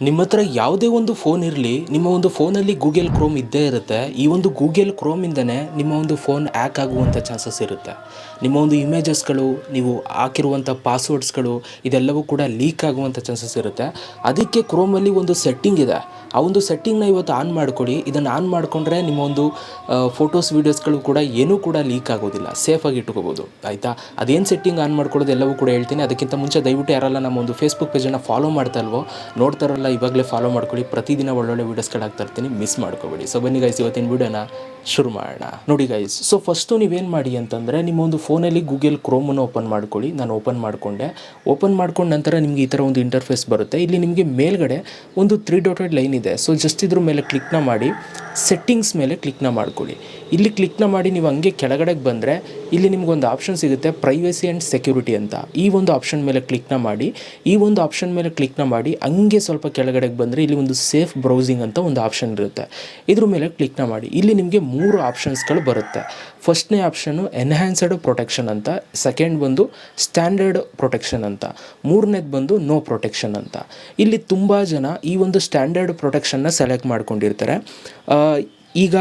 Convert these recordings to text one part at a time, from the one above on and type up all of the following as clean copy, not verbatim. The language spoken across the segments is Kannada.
ನಿಮ್ಮ ಹತ್ರ ಯಾವುದೇ ಒಂದು ಫೋನ್ ಇರಲಿ, ನಿಮ್ಮ ಒಂದು ಫೋನಲ್ಲಿ ಗೂಗಲ್ ಕ್ರೋಮ್ ಇದ್ದೇ ಇರುತ್ತೆ. ಈ ಒಂದು ಗೂಗಲ್ ಕ್ರೋಮಿಂದನೇ ನಿಮ್ಮ ಒಂದು ಫೋನ್ ಹ್ಯಾಕ್ ಆಗುವಂಥ ಚಾನ್ಸಸ್ ಇರುತ್ತೆ. ನಿಮ್ಮ ಒಂದು ಇಮೇಜಸ್ಗಳು, ನೀವು ಹಾಕಿರುವಂಥ ಪಾಸ್ವರ್ಡ್ಸ್ಗಳು ಇದೆಲ್ಲವೂ ಕೂಡ ಲೀಕ್ ಆಗುವಂಥ ಚಾನ್ಸಸ್ ಇರುತ್ತೆ. ಅದಕ್ಕೆ ಕ್ರೋಮಲ್ಲಿ ಒಂದು ಸೆಟ್ಟಿಂಗ್ ಇದೆ. ಆ ಒಂದು ಸೆಟ್ಟಿಂಗ್ನ ಇವತ್ತು ಆನ್ ಮಾಡ್ಕೊಳ್ಳಿ. ಇದನ್ನು ಆನ್ ಮಾಡಿಕೊಂಡ್ರೆ ನಿಮ್ಮ ಒಂದು ಫೋಟೋಸ್ ವೀಡಿಯೋಸ್ಗಳು ಕೂಡ ಏನೂ ಕೂಡ ಲೀಕ್ ಆಗೋದಿಲ್ಲ, ಸೇಫಾಗಿ ಇಟ್ಕೋಬೋದು. ಆಯಿತಾ? ಅದೇನು ಸೆಟ್ಟಿಂಗ್ ಆನ್ ಮಾಡ್ಕೊಳ್ಳೋದು ಎಲ್ಲವೂ ಕೂಡ ಹೇಳ್ತೀನಿ. ಅದಕ್ಕಿಂತ ಮುಂಚೆ ದಯವಿಟ್ಟು ಯಾರೆಲ್ಲ ನಮ್ಮ ಒಂದು ಫೇಸ್ಬುಕ್ ಪೇಜನ್ನು ಫಾಲೋ ಮಾಡ್ತಾ ಇಲ್ವೋ, ನೋಡ್ತಾರಲ್ಲ, ಇವಾಗಲೇ ಫಾಲೋ ಮಾಡ್ಕೊಳ್ಳಿ. ಪ್ರತಿದಿನ ಒಳ್ಳೊಳ್ಳೆ ವೀಡಿಯೋಸ್ಗಳು ಹಾಕ್ತಾ ಇರ್ತೀನಿ, ಮಿಸ್ ಮಾಡ್ಕೋಬೇಡಿ. ಸೊ ಬನ್ನಿ ಗೈಸ್, ಇವತ್ತಿನ ವೀಡಿಯೋನ ಶುರು ಮಾಡೋಣ. ನೋಡಿ ಗೈಸ್, ಸೊ ಫಸ್ಟು ನೀವೇನು ಮಾಡಿ ಅಂತಂದರೆ, ನಿಮ್ಮ ಒಂದು ಫೋನಲ್ಲಿ ಗೂಗಲ್ ಕ್ರೋಮನ್ನು ಓಪನ್ ಮಾಡ್ಕೊಳ್ಳಿ. ನಾನು ಓಪನ್ ಮಾಡಿಕೊಂಡೆ. ಓಪನ್ ಮಾಡ್ಕೊಂಡ ನಂತರ ನಿಮಗೆ ಈ ಥರ ಒಂದು ಇಂಟರ್ಫೇಸ್ ಬರುತ್ತೆ. ಇಲ್ಲಿ ನಿಮಗೆ ಮೇಲ್ಗಡೆ ಒಂದು 3 ಡಾಟೆಡ್ ಲೈನ್ ಇದೆ. ಸೊ ಜಸ್ಟ್ ಇದ್ರ ಮೇಲೆ ಕ್ಲಿಕ್ನ ಮಾಡಿ ಸೆಟ್ಟಿಂಗ್ಸ್ ಮೇಲೆ ಕ್ಲಿಕ್ನ ಮಾಡ್ಕೊಳ್ಳಿ. ಇಲ್ಲಿ ಕ್ಲಿಕ್ನ ಮಾಡಿ ನೀವು ಹಂಗೆ ಕೆಳಗಡೆಗೆ ಬಂದರೆ ಇಲ್ಲಿ ನಿಮಗೊಂದು ಆಪ್ಷನ್ ಸಿಗುತ್ತೆ, ಪ್ರೈವಸಿ ಆ್ಯಂಡ್ ಸೆಕ್ಯೂರಿಟಿ ಅಂತ. ಈ ಒಂದು ಆಪ್ಷನ್ ಮೇಲೆ ಕ್ಲಿಕ್ನ ಮಾಡಿ. ಈ ಒಂದು ಆಪ್ಷನ್ ಮೇಲೆ ಕ್ಲಿಕ್ನ ಮಾಡಿ ಹಂಗೆ ಸ್ವಲ್ಪ ಕೆಳಗಡೆಗೆ ಬಂದರೆ ಇಲ್ಲಿ ಒಂದು ಸೇಫ್ ಬ್ರೌಸಿಂಗ್ ಅಂತ ಒಂದು ಆಪ್ಷನ್ ಇರುತ್ತೆ. ಇದ್ರ ಮೇಲೆ ಕ್ಲಿಕ್ನ ಮಾಡಿ. ಇಲ್ಲಿ ನಿಮಗೆ 3 ಆಪ್ಷನ್ಸ್ಗಳು ಬರುತ್ತೆ. ಫಸ್ಟ್ನೇ ಆಪ್ಷನ್ನು ಎನ್ಹ್ಯಾನ್ಸ್ಡ್ ಪ್ರೊಟೆಕ್ಷನ್ ಅಂತ, ಸೆಕೆಂಡ್ ಬಂದು ಸ್ಟ್ಯಾಂಡರ್ಡ್ ಪ್ರೊಟೆಕ್ಷನ್ ಅಂತ, ಮೂರನೇದು ಬಂದು ನೋ ಪ್ರೊಟೆಕ್ಷನ್ ಅಂತ. ಇಲ್ಲಿ ತುಂಬ ಜನ ಈ ಒಂದು ಸ್ಟ್ಯಾಂಡರ್ಡ್ ಪ್ರೊಟೆಕ್ಷನ್ನ ಸೆಲೆಕ್ಟ್ ಮಾಡ್ಕೊಂಡಿರ್ತಾರೆ. ಈಗ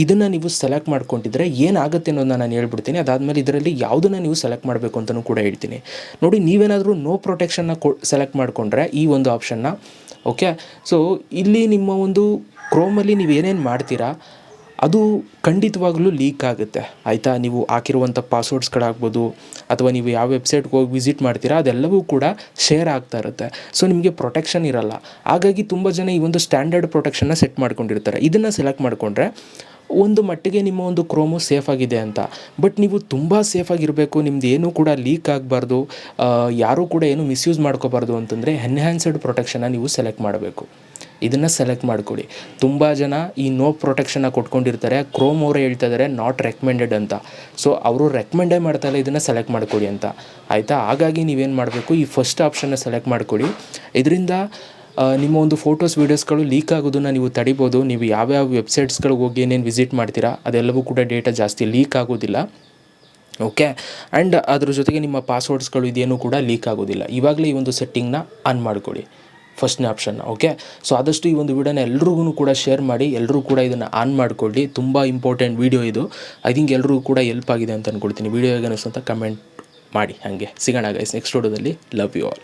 ಇದನ್ನು ನೀವು ಸೆಲೆಕ್ಟ್ ಮಾಡ್ಕೊಂಡಿದ್ರೆ ಏನಾಗುತ್ತೆ ಅನ್ನೋದನ್ನ ನಾನು ಹೇಳ್ಬಿಡ್ತೀನಿ. ಅದಾದಮೇಲೆ ಇದರಲ್ಲಿ ಯಾವುದನ್ನು ನೀವು ಸೆಲೆಕ್ಟ್ ಮಾಡಬೇಕು ಅಂತಲೂ ಕೂಡ ಹೇಳ್ತೀನಿ. ನೋಡಿ, ನೀವೇನಾದರೂ ನೋ ಪ್ರೊಟೆಕ್ಷನ್ನ ಸೆಲೆಕ್ಟ್ ಮಾಡಿಕೊಂಡ್ರೆ ಈ ಒಂದು ಆಪ್ಷನ್ನ, ಓಕೆ, ಸೊ ಇಲ್ಲಿ ನಿಮ್ಮ ಒಂದು ಕ್ರೋಮಲ್ಲಿ ನೀವು ಏನೇನು ಮಾಡ್ತೀರಾ ಅದು ಖಂಡಿತವಾಗಲೂ ಲೀಕ್ ಆಗುತ್ತೆ. ಆಯಿತಾ? ನೀವು ಹಾಕಿರುವಂಥ ಪಾಸ್ವರ್ಡ್ಸ್ಗಳಾಗ್ಬೋದು, ಅಥವಾ ನೀವು ಯಾವ ವೆಬ್ಸೈಟ್ಗೆ ಹೋಗಿ ವಿಸಿಟ್ ಮಾಡ್ತೀರಾ ಅದೆಲ್ಲವೂ ಕೂಡ ಶೇರ್ ಆಗ್ತಾ ಇರುತ್ತೆ. ಸೊ ನಿಮಗೆ ಪ್ರೊಟೆಕ್ಷನ್ ಇರಲ್ಲ. ಹಾಗಾಗಿ ತುಂಬ ಜನ ಈ ಒಂದು ಸ್ಟ್ಯಾಂಡರ್ಡ್ ಪ್ರೊಟೆಕ್ಷನ್ನ ಸೆಟ್ ಮಾಡ್ಕೊಂಡಿರ್ತಾರೆ. ಇದನ್ನು ಸೆಲೆಕ್ಟ್ ಮಾಡಿಕೊಂಡ್ರೆ ಒಂದು ಮಟ್ಟಿಗೆ ನಿಮ್ಮ ಒಂದು ಕ್ರೋಮು ಸೇಫಾಗಿದೆ ಅಂತ. ಬಟ್ ನೀವು ತುಂಬ ಸೇಫಾಗಿರಬೇಕು, ನಿಮ್ದು ಏನೂ ಕೂಡ ಲೀಕ್ ಆಗಬಾರ್ದು, ಯಾರೂ ಕೂಡ ಏನು ಮಿಸ್ಯೂಸ್ ಮಾಡ್ಕೋಬಾರ್ದು ಅಂತಂದರೆ ಎನ್ಹ್ಯಾನ್ಸ್ಡ್ ಪ್ರೊಟೆಕ್ಷನ್ನ ನೀವು ಸೆಲೆಕ್ಟ್ ಮಾಡಬೇಕು. ಇದನ್ನು ಸೆಲೆಕ್ಟ್ ಮಾಡ್ಕೊಳ್ಳಿ. ತುಂಬ ಜನ ಈ ನೋ ಪ್ರೊಟೆಕ್ಷನ್ನ ಕೊಟ್ಕೊಂಡಿರ್ತಾರೆ. ಕ್ರೋಮ್ ಅವರೇ ಹೇಳ್ತಾ ಇದ್ದಾರೆ ನಾಟ್ ರೆಕಮೆಂಡೆಡ್ ಅಂತ. ಸೊ ಅವರು ರೆಕಮೆಂಡೇ ಮಾಡ್ತಾಯಿಲ್ಲ ಇದನ್ನು ಸೆಲೆಕ್ಟ್ ಮಾಡ್ಕೊಳ್ಳಿ ಅಂತ. ಆಯಿತಾ? ಹಾಗಾಗಿ ನೀವೇನು ಮಾಡಬೇಕು, ಈ ಫಸ್ಟ್ ಆಪ್ಷನ್ನ ಸೆಲೆಕ್ಟ್ ಮಾಡ್ಕೊಳ್ಳಿ. ಇದರಿಂದ ನಿಮ್ಮ ಒಂದು ಫೋಟೋಸ್ ವೀಡಿಯೋಸ್ಗಳು ಲೀಕ್ ಆಗೋದನ್ನು ನೀವು ತಡಿಬೋದು. ನೀವು ಯಾವ್ಯಾವ ವೆಬ್ಸೈಟ್ಸ್ಗಳಿಗೆ ಹೋಗಿ ಏನೇನು ವಿಸಿಟ್ ಮಾಡ್ತೀರಾ ಅದೆಲ್ಲವೂ ಕೂಡ ಡೇಟಾ ಜಾಸ್ತಿ ಲೀಕ್ ಆಗೋದಿಲ್ಲ. ಓಕೆ, ಆ್ಯಂಡ್ ಅದ್ರ ಜೊತೆಗೆ ನಿಮ್ಮ ಪಾಸ್ವರ್ಡ್ಸ್ಗಳು ಇದೇನೂ ಕೂಡ ಲೀಕ್ ಆಗೋದಿಲ್ಲ. ಇವಾಗಲೇ ಈ ಒಂದು ಸೆಟ್ಟಿಂಗ್ನ ಆನ್ ಮಾಡ್ಕೊಳ್ಳಿ, ಫಸ್ಟ್ನೇ ಆಪ್ಷನ್ನ. ಓಕೆ, ಸೊ ಆದಷ್ಟು ಈ ಒಂದು ವಿಡಿಯೋನ ಎಲ್ರಿಗೂ ಕೂಡ ಶೇರ್ ಮಾಡಿ, ಎಲ್ಲರೂ ಕೂಡ ಇದನ್ನು ಆನ್ ಮಾಡಿಕೊಳ್ಳಿ. ತುಂಬ ಇಂಪಾರ್ಟೆಂಟ್ ವೀಡಿಯೋ ಇದು. ಐ ಥಿಂಕ್ ಎಲ್ರಿಗೂ ಕೂಡ ಹೆಲ್ಪ್ ಆಗಿದೆ ಅಂತ ಅಂದ್ಕೊಳ್ತೀನಿ. ವೀಡಿಯೋ ಹೇಗೆ ಅನಿಸ್ತು ಅಂತ ಕಮೆಂಟ್ ಮಾಡಿ. ಹಾಗೆ ಸಿಗೋಣ ಗೈಸ್ ನೆಕ್ಸ್ಟ್ ವಿಡಿಯೋದಲ್ಲಿ. Love you all.